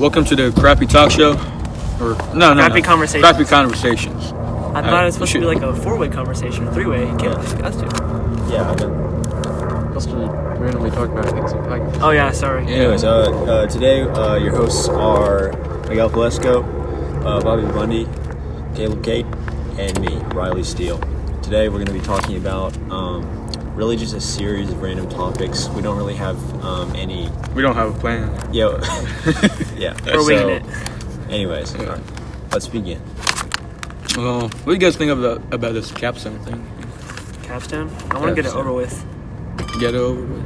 Welcome to the Crappy Talk Show. Crappy Conversations. Crappy Conversations. I thought it was supposed to be like a four-way conversation, a three-way. You can't like us two. Yeah, I know. Supposed to randomly talk about things like podcasts. Oh yeah, sorry. Anyways, today your hosts are Miguel Valesco, Bobby Bundy, Caleb Kate, and me, Riley Steele. Today we're going to be talking about really just a series of random topics. We don't really have any... We don't have a plan. Yeah. Yeah. We're winging it. Anyways, all right, let's begin. What do you guys think about this capstone thing? Capstone? I want to get it over with. Get it over with?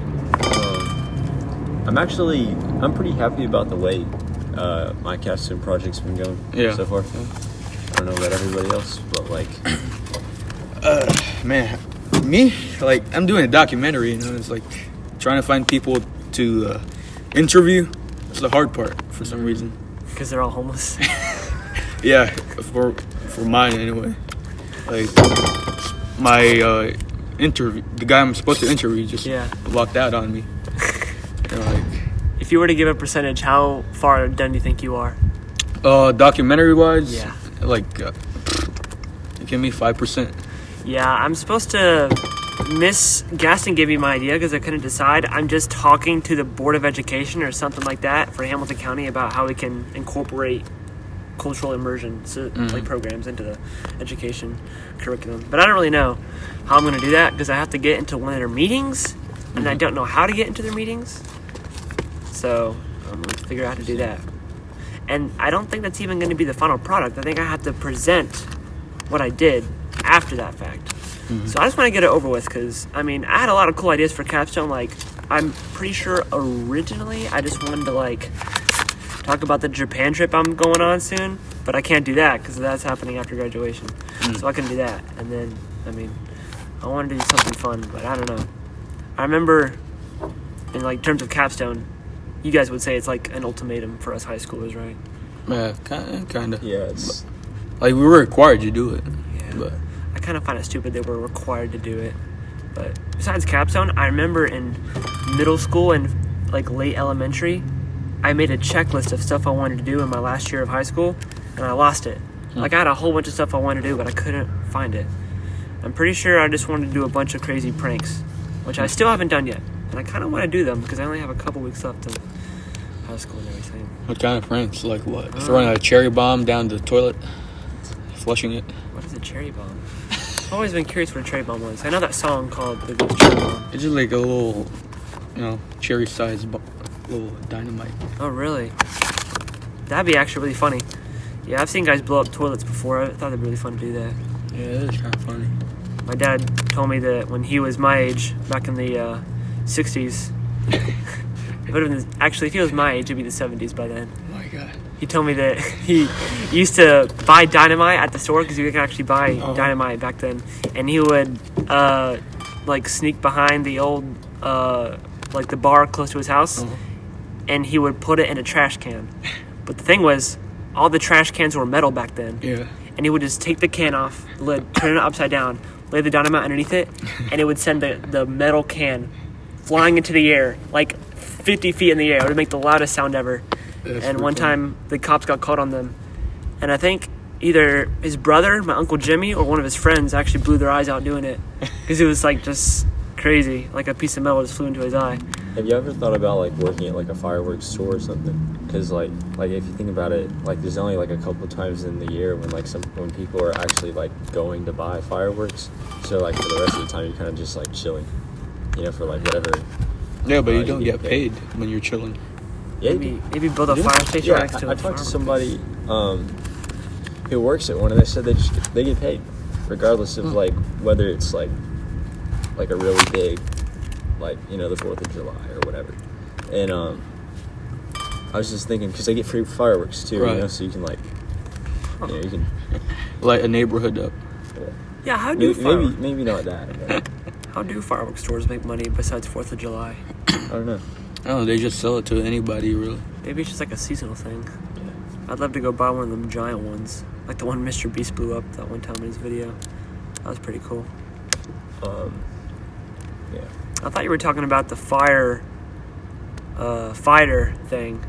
I'm pretty happy about the way my capstone project's been going so far. Yeah. I don't know about everybody else, but like... Man, me? Like, I'm doing a documentary, it's like trying to find people to interview. It's the hard part for some reason. Because they're all homeless. Yeah, for mine anyway. Like, my interview, the guy I'm supposed to interview just walked out on me. If you were to give a percentage, how far done do you think you are? Documentary-wise? Yeah. Like, give me 5%. Yeah, I'm supposed to... Miss Gaston gave me my idea because I couldn't decide. I'm just talking to the Board of Education or something like that for Hamilton County about how we can incorporate cultural immersion like programs into the education curriculum. But I don't really know how I'm going to do that because I have to get into one of their meetings and I don't know how to get into their meetings. So I'm going to figure out how to do that. And I don't think that's even going to be the final product. I think I have to present what I did after that fact. So I just want to get it over with because, I had a lot of cool ideas for capstone. Like, I'm pretty sure originally I just wanted to, like, talk about the Japan trip I'm going on soon. But I can't do that because that's happening after graduation. So I can do that. And then, I wanted to do something fun, but I don't know. I remember, in, like, terms of capstone, you guys would say it's, like, an ultimatum for us high schoolers, right? Yeah, kind of. Yeah, it's... Like, we were required to do it. Yeah. But I kind of find it stupid they were required to do it. But besides capstone, I remember in middle school and like late elementary, I made a checklist of stuff I wanted to do in my last year of high school, and I lost it. Like, I had a whole bunch of stuff I wanted to do, but I couldn't find it. I'm pretty sure I just wanted to do a bunch of crazy pranks, which I still haven't done yet. And I kind of want to do them because I only have a couple weeks left of high school and everything. what kind of pranks? Like what? Throwing a cherry bomb down the toilet? Flushing it? What is a cherry bomb? I've always been curious what a cherry bomb was. I know that song called The Ghost Cherry Bomb. It's just like a little, cherry-sized little dynamite. Oh, really? That'd be actually really funny. Yeah, I've seen guys blow up toilets before. I thought it'd be really fun to do that. Yeah, it is kind of funny. My dad told me that when he was my age, back in the 60s, it would have been, actually, if he was my age, it'd be the 70s by then. Oh my god. He told me that he used to buy dynamite at the store because you could actually buy dynamite back then. And he would, sneak behind the old, the bar close to his house, and he would put it in a trash can. But the thing was, all the trash cans were metal back then. Yeah. And he would just take the can off, the lid, turn it upside down, lay the dynamite underneath it, and it would send the metal can flying into the air, like 50 feet in the air. It would make the loudest sound ever. And one time, the cops got caught on them. And I think either his brother, my Uncle Jimmy, or one of his friends actually blew their eyes out doing it. Because it was, just crazy. Like a piece of metal just flew into his eye. Have you ever thought about, working at, a fireworks store or something? Because, if you think about it, there's only, a couple times in the year when, when people are actually, going to buy fireworks. So, for the rest of the time, you're kind of just, chilling, for, whatever. Yeah, but you don't get paid when you're chilling. Yeah, maybe build a fire station next to it. I talked to somebody who works at one, and they said they get paid, regardless of, whether it's, a really big, the 4th of July or whatever. And, I was just thinking, because they get free fireworks too, right. So you can you can light a neighborhood up. Yeah, how do fireworks? Maybe not that. But how do fireworks stores make money besides 4th of July? I don't know. They just sell it to anybody, really. Maybe it's just a seasonal thing. Yeah. I'd love to go buy one of them giant ones, like the one Mr. Beast blew up that one time in his video. That was pretty cool. I thought you were talking about the fighter thing.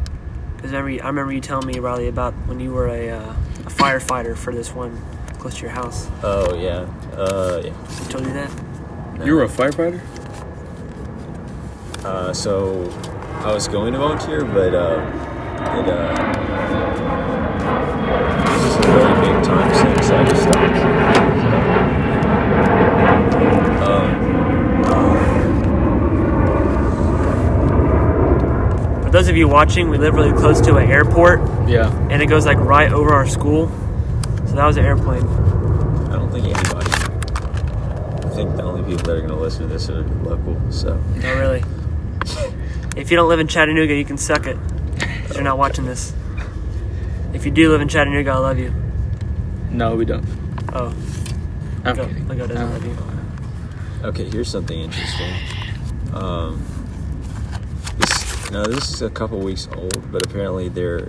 Because I remember you telling me, Riley, about when you were a firefighter for this one close to your house. Oh, yeah. Yeah. I told you that? You were a firefighter? So I was going to volunteer, but it was just a really big time sink, so I just stopped. For those of you watching, we live really close to an airport, Yeah. and it goes like right over our school. So that was an airplane. I don't think anybody. I think the only people that are going to listen to this are local, so. No, really. If you don't live in Chattanooga, you can suck it. 'Cause you're not watching this. If you do live in Chattanooga, I love you. No, we don't. Oh, I'm Lego kidding. doesn't love you. Okay, here's something interesting. This is a couple weeks old, but apparently there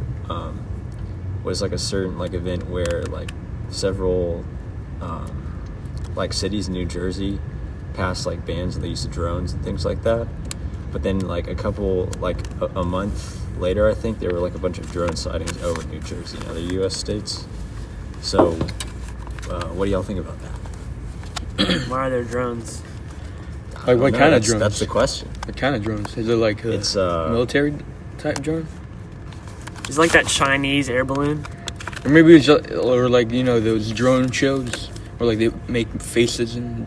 was like a certain like event where like several like cities in New Jersey passed like bans on the use of drones and things like that. But then like a month later, I think there were like a bunch of drone sightings over New Jersey and other U.S. states. So, what do y'all think about that? Why are there drones? Like, what No, kind of that's- drones? That's the question. What kind of drones? Is it like a It's military type drone? It's like that Chinese air balloon. Or maybe it's just, or like, you know, those drone shows where like they make faces and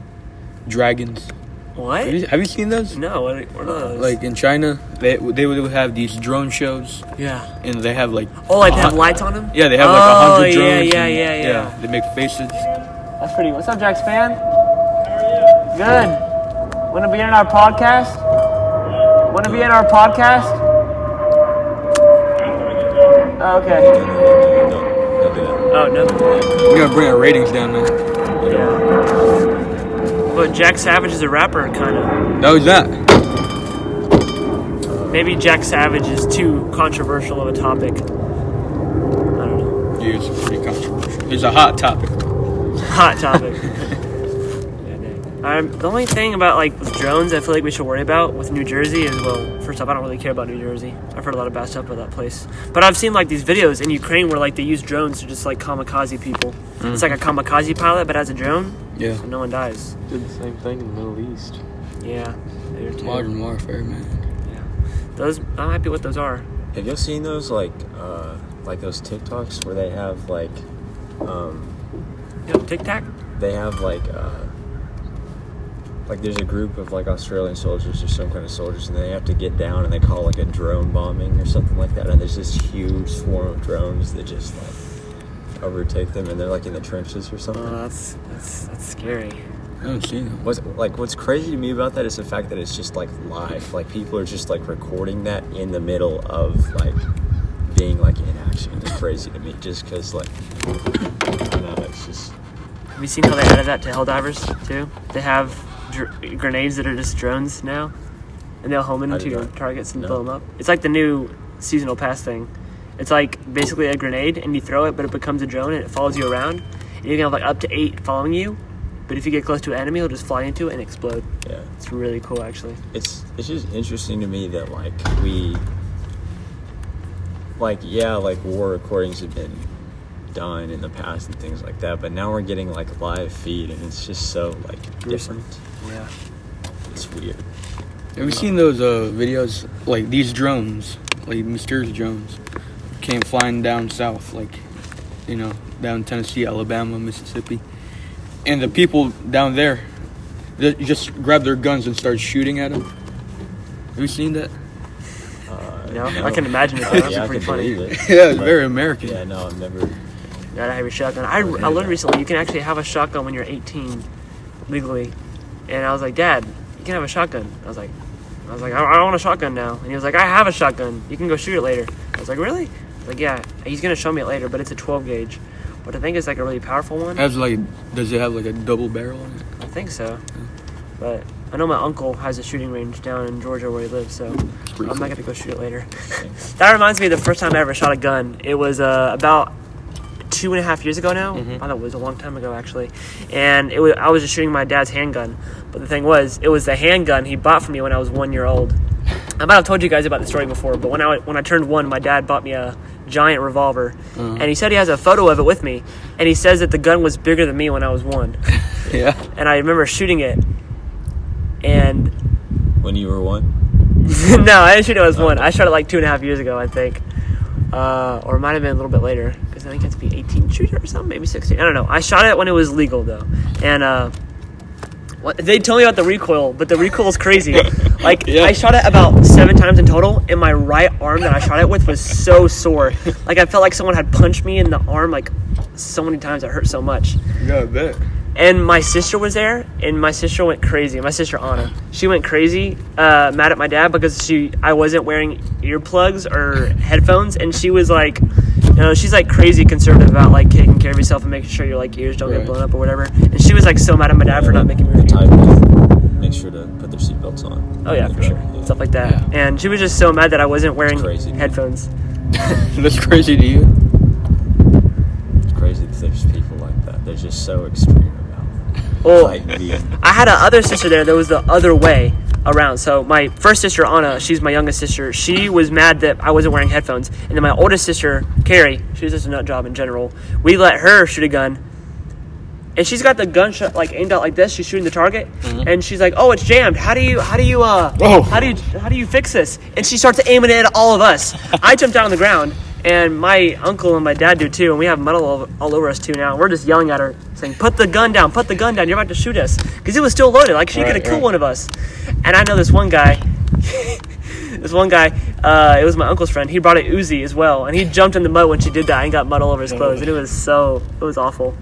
dragons. What? Have you seen those? No, what are those? Like in China, they would have these drone shows, yeah. and they have like Oh, they have lights on them? yeah, they have like 100 drones. Yeah, and, yeah. They make faces. That's pretty. What's up, Jax fan? Good. Want to be in our podcast? Want to be in our podcast? Oh, okay. Don't do that. Oh, no. We gotta bring our ratings down, man. Yeah. But Jack Savage is a rapper, kind of. That was that. Maybe Jack Savage is too controversial of a topic. I don't know. Yeah, it's pretty controversial. It's a hot topic. Hot topic. The only thing about like with drones I feel like we should worry about with New Jersey is, well, first off, I don't really care about New Jersey. I've heard a lot of bad stuff about that place. But I've seen like these videos in Ukraine where like they use drones to just like kamikaze people. It's like a kamikaze pilot but as a drone, Yeah. so no one dies. Did the same thing in the Middle East. Yeah. They're too. Modern warfare, man. Yeah. Those, I'm happy what those are. Have you seen those like those TikToks where they have like Tic Tac? they have like there's a group of like Australian soldiers or some kind of soldiers, and they have to get down and they call like a drone bombing or something like that, and there's this huge swarm of drones that just like overtake them, and they're like in the trenches or something. Oh, that's scary. I haven't seen them. What's crazy to me about that is the fact that it's just like live. Like people are just like recording that in the middle of like being like in action. It's crazy to me just because like it's just. Have you seen how they added that to Helldivers too? They have grenades that are just drones now, and they'll home I into did your not. targets and No. blow them up. It's like the new seasonal pass thing. It's like basically a grenade, and you throw it, but it becomes a drone, and it follows you around. And you can have like up to 8 following you, but if you get close to an enemy, it'll just fly into it and explode. Yeah. It's really cool, actually. It's just interesting to me that like we like war recordings have been done in the past and things like that, but now we're getting like live feed, and it's just so like different. Yeah. It's weird. Have you seen those videos? Like these drones, like mysterious drones, came flying down south, like, you know, down Tennessee, Alabama, Mississippi, and the people down there, they just grab their guns and start shooting at them. Have you seen that? No, I can imagine it. That's Yeah, I pretty can funny. believe it. Yeah, it's But- very American. Yeah, no, I've never. You gotta have your shotgun. I learned recently you can actually have a shotgun when you're 18, legally. And I was like, Dad, you can have a shotgun. I was like, I don't want a shotgun now. And he was like, I have a shotgun. You can go shoot it later. I was like, really? I was like, yeah. He's gonna show me it later, but it's a 12 gauge. But I think it's like a really powerful one. Does it have like a double barrel on it? I think so. But I know my uncle has a shooting range down in Georgia where he lives, so I'm not gonna go shoot it later. That reminds me of the first time I ever shot a gun. It was about 2.5 years ago now. Mm-hmm. I thought it was a long time ago actually. And I was just shooting my dad's handgun. But the thing was, it was the handgun he bought for me when I was 1 year old. I might have told you guys about the story before, but when I turned 1, my dad bought me a giant revolver, and he said he has a photo of it with me, and he says that the gun was bigger than me when I was 1. Yeah. And I remember shooting it, and When you were 1? no, I didn't shoot it when I was 1. I shot it like 2.5 years ago, I think, or it might have been a little bit later, because I think it has to be 18 shooter or something, maybe 16. I don't know. I shot it when it was legal though, and they told me about the recoil, but the recoil is crazy. Like, Yeah. I shot it about 7 times in total, and my right arm that I shot it with was so sore. Like, I felt like someone had punched me in the arm, like, so many times. It hurt so much. Yeah, I bet. And my sister was there, and my sister went crazy. My sister, Anna. She went crazy, mad at my dad because I wasn't wearing earplugs or headphones, and she was like, she's like crazy conservative about like taking care of yourself and making sure your like ears don't get Right. blown up or whatever. And she was like so mad at my dad for not making me wear The earplugs. type make sure to put their seatbelts on. Oh yeah, for sure. Yeah. Stuff like that. Yeah. And she was just so mad that I wasn't wearing Crazy. headphones. That's crazy to you. It's crazy that there's people like that. They're just so extreme about Well, like being. I had a other sister there that was the other way around. So my first sister, Anna, she's my youngest sister. She was mad that I wasn't wearing headphones. And then my oldest sister, Carrie, she was just a nut job in general. We let her shoot a gun. And she's got the gun like aimed out like this. She's shooting the target, and she's like, "Oh, it's jammed. How do you fix this?" And she starts aiming it at all of us. I jumped down on the ground, and my uncle and my dad do too. And we have metal all over us too now. We're just yelling at her, saying, "Put the gun down! Put the gun down! You're about to shoot us!" Because it was still loaded. Like she could have killed one of us. And I know this one guy. It was my uncle's friend. He brought a Uzi as well, and he jumped in the mud when she did that and got mud all over his clothes, and it was awful.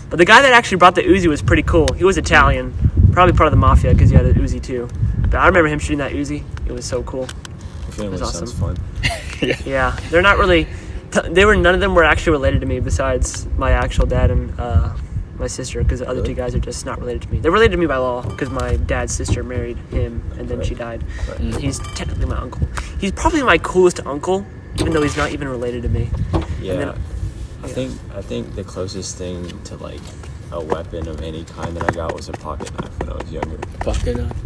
But the guy that actually brought the Uzi was pretty cool. He was Italian, probably part of the mafia because he had an Uzi too. But I remember him shooting that Uzi. It was so cool. Your family was awesome. sounds fun. Yeah, they're not really. None of them were actually related to me besides my actual dad and my sister, because the other two guys are just not related to me. They're related to me by law because my dad's sister married him and then she died. Right. And he's technically my uncle. He's probably my coolest uncle, even though he's not even related to me. Yeah. then- I think the closest thing to like a weapon of any kind that I got was a pocket knife when I was younger. Pocket knife.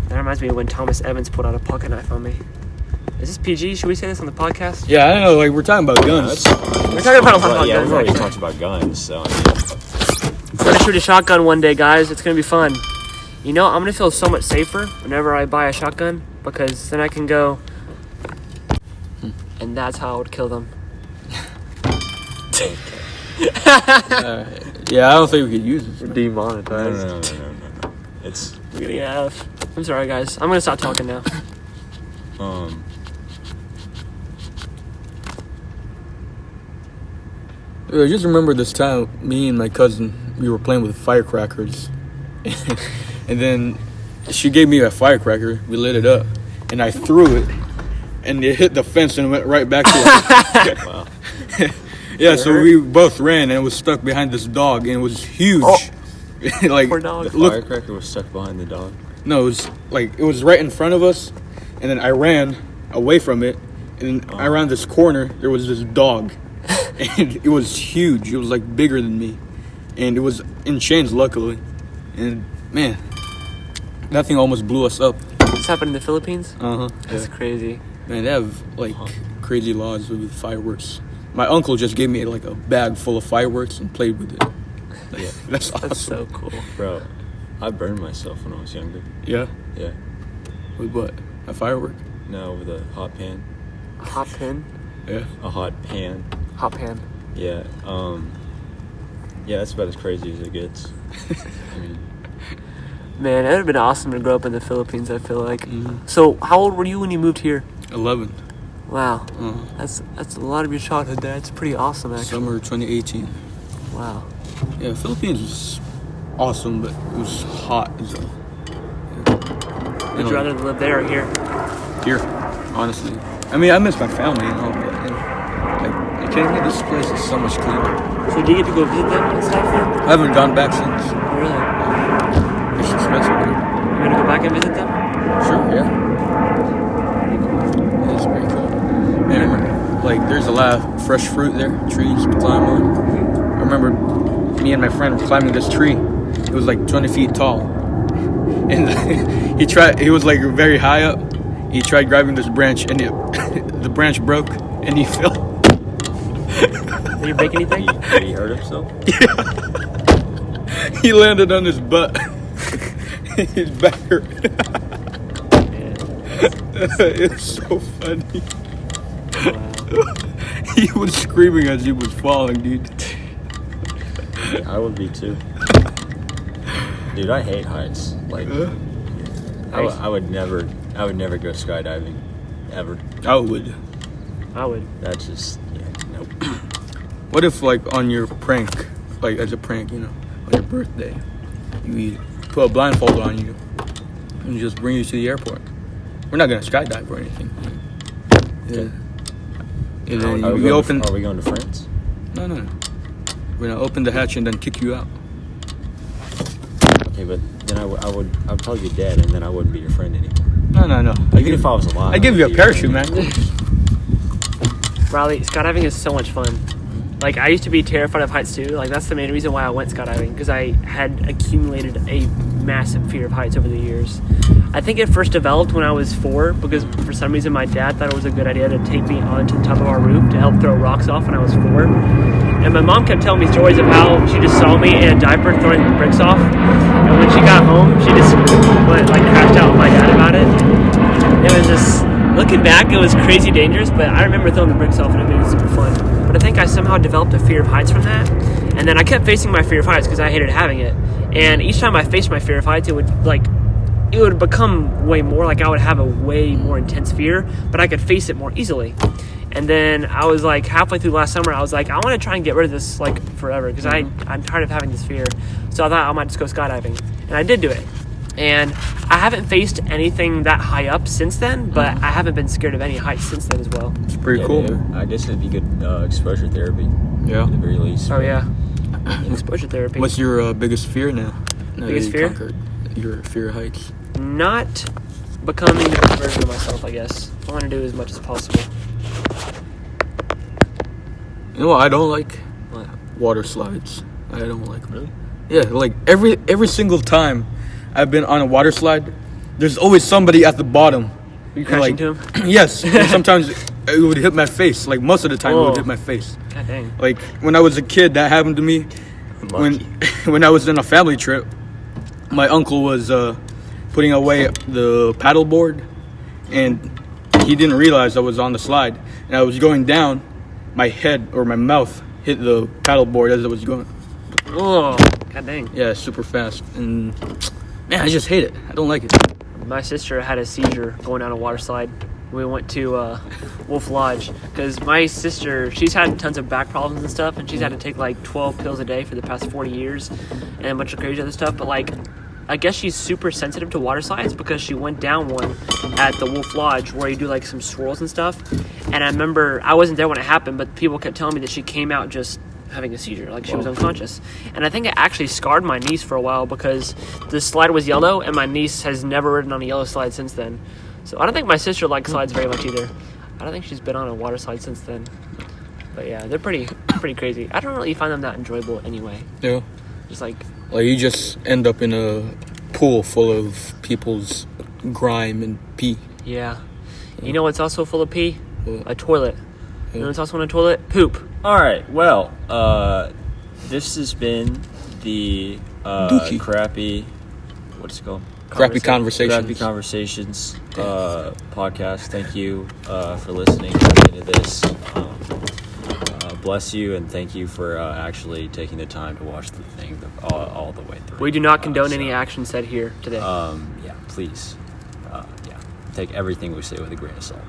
That reminds me of when Thomas Evans pulled out a pocket knife on me. Is this PG? Should we say this on the podcast? Yeah, I don't know. Like we're talking about guns. We're talking about a lot about Yeah, guns, we've already actually. talked about guns, so I mean, I'm gonna shoot a shotgun one day, guys. It's gonna be fun. You know, I'm gonna feel so much safer whenever I buy a shotgun because then I can go, and that's how I would kill them. Yeah, I don't think we could use it. Demonetized. no. It's We're getting an F. I'm sorry, guys. I'm gonna stop talking now. I just remember this time, me and my cousin, we were playing with firecrackers. And then she gave me a firecracker. We lit it up. And I threw it. And it hit the fence and went right back to it. wow. Yeah, so we both ran and it was stuck behind this dog. And it was huge. Oh. Like, Poor dog. The look, firecracker was stuck behind the dog. no, it was right in front of us. And then I ran away from it. And then around this corner, there was this dog. And it was huge. It was like bigger than me. And it was in chains, luckily. And man, that thing almost blew us up. This happened in the Philippines? Uh huh. That's crazy. Man, they have like crazy laws with fireworks. My uncle just gave me like a bag full of fireworks and played with it. Yeah. That's awesome. That's so cool. Bro, I burned myself when I was younger. Yeah. Yeah. With what? A firework? No, with a hot pan. Hot pin? Yeah. A hot pan. Hot pan. Yeah. Yeah, that's about as crazy as it gets. I mean, Man, it would have been awesome to grow up in the Philippines, I feel like. Mhm. So, how old were you when you moved here? 11. Wow. Uh-huh. That's a lot of your childhood. That's pretty awesome, actually. Summer 2018. Wow. Yeah, Philippines was awesome, but it was hot as well. Would you rather live there or here? Here, honestly. I mean, I miss my family and all, but like, you kidding me? This place is so much cleaner. So, do you get to go visit them and stuff? I haven't gone back since. Really? It's expensive there. You gonna go back and visit them? Sure, yeah. It is pretty cool. Man, like, there's a lot of fresh fruit there, trees to climb on. I remember me and my friend were climbing this tree. It was like 20 feet tall. And he was like very high up. He tried grabbing this branch, and the branch broke, and he fell. Did you break anything? Did he hurt himself? He landed on his butt. His back hurt. It's so funny. Wow. He was screaming as he was falling, dude. I would be too. Dude, I hate heights. Like, I would never go skydiving, ever. I would. That's just, nope. What if, like, on your prank, like, as a prank, on your birthday, you put a blindfold on you and just bring you to the airport? We're not gonna skydive or anything. Yeah. And then Are we open. Are we going to France? No. We're gonna open the hatch and then kick you out. Okay, but then I would probably be dead, and then I wouldn't be your friend anymore. No. Even if I was alive, I give you a wouldn't be your parachute, friend. man. Riley, skydiving is so much fun. Like, I used to be terrified of heights too. Like, that's the main reason why I went skydiving, because I had accumulated a massive fear of heights over the years. I think it first developed when I was 4, because for some reason my dad thought it was a good idea to take me onto the top of our roof to help throw rocks off when I was 4. And my mom kept telling me stories of how she just saw me in a diaper throwing the bricks off. And when she got home, she just crashed out with my dad about it. It was just, looking back, it was crazy dangerous, but I remember throwing the bricks off and it made it super fun. But I think I somehow developed a fear of heights from that. And then I kept facing my fear of heights because I hated having it. And each time I faced my fear of heights, it would become way more, like I would have a way more intense fear, but I could face it more easily. And then I was like, halfway through last summer, I was like, I want to try and get rid of this like forever, because I'm tired of having this fear. So I thought I might just go skydiving, and I did do it. And I haven't faced anything that high up since then, but I haven't been scared of any heights since then as well. It's pretty cool. Dude, I guess it'd be good exposure therapy. Yeah. At the very least. Oh yeah, exposure therapy. What's your biggest fear now? Biggest fear? Conquered your fear of heights. Not becoming the best version of myself, I guess. I want to do as much as possible. You know what I don't like? What? Water slides. I don't like them. Really? Yeah, like every single time I've been on a water slide, there's always somebody at the bottom. Are you crashing to him? Yes. And sometimes it would hit my face. Like most of the time it would hit my face. God dang. Like when I was a kid, that happened to me. When I was in a family trip, my uncle was putting away the paddleboard, and he didn't realize I was on the slide, and I was going down. My head or my mouth hit the paddleboard as I was going. Oh, god dang. Yeah, super fast, and man, I just hate it. I don't like it. My sister had a seizure going down a water slide. We went to Wolf Lodge because my sister, she's had tons of back problems and stuff, and she's had to take like 12 pills a day for the past 40 years and a bunch of crazy other stuff. But like, I guess she's super sensitive to water slides because she went down one at the Wolf Lodge where you do like some swirls and stuff. And I remember, I wasn't there when it happened, but people kept telling me that she came out just having a seizure, like she was unconscious. And I think it actually scarred my niece for a while because the slide was yellow and my niece has never ridden on a yellow slide since then. So I don't think my sister likes slides very much either. I don't think she's been on a water slide since then. But yeah, they're pretty crazy. I don't really find them that enjoyable anyway. Yeah. Just like you just end up in a pool full of people's grime and pee. yeah. You know what's also full of pee? What? A toilet. You know what's also in a toilet? Poop. All right. Well, this has been the Dookie. crappy. What's it called? Crappy conversations. Crappy Conversations podcast. Thank you for listening to this. Bless you, and thank you for actually taking the time to watch the thing all the way through. We do not condone any action said here today. Yeah, please. Take everything we say with a grain of salt.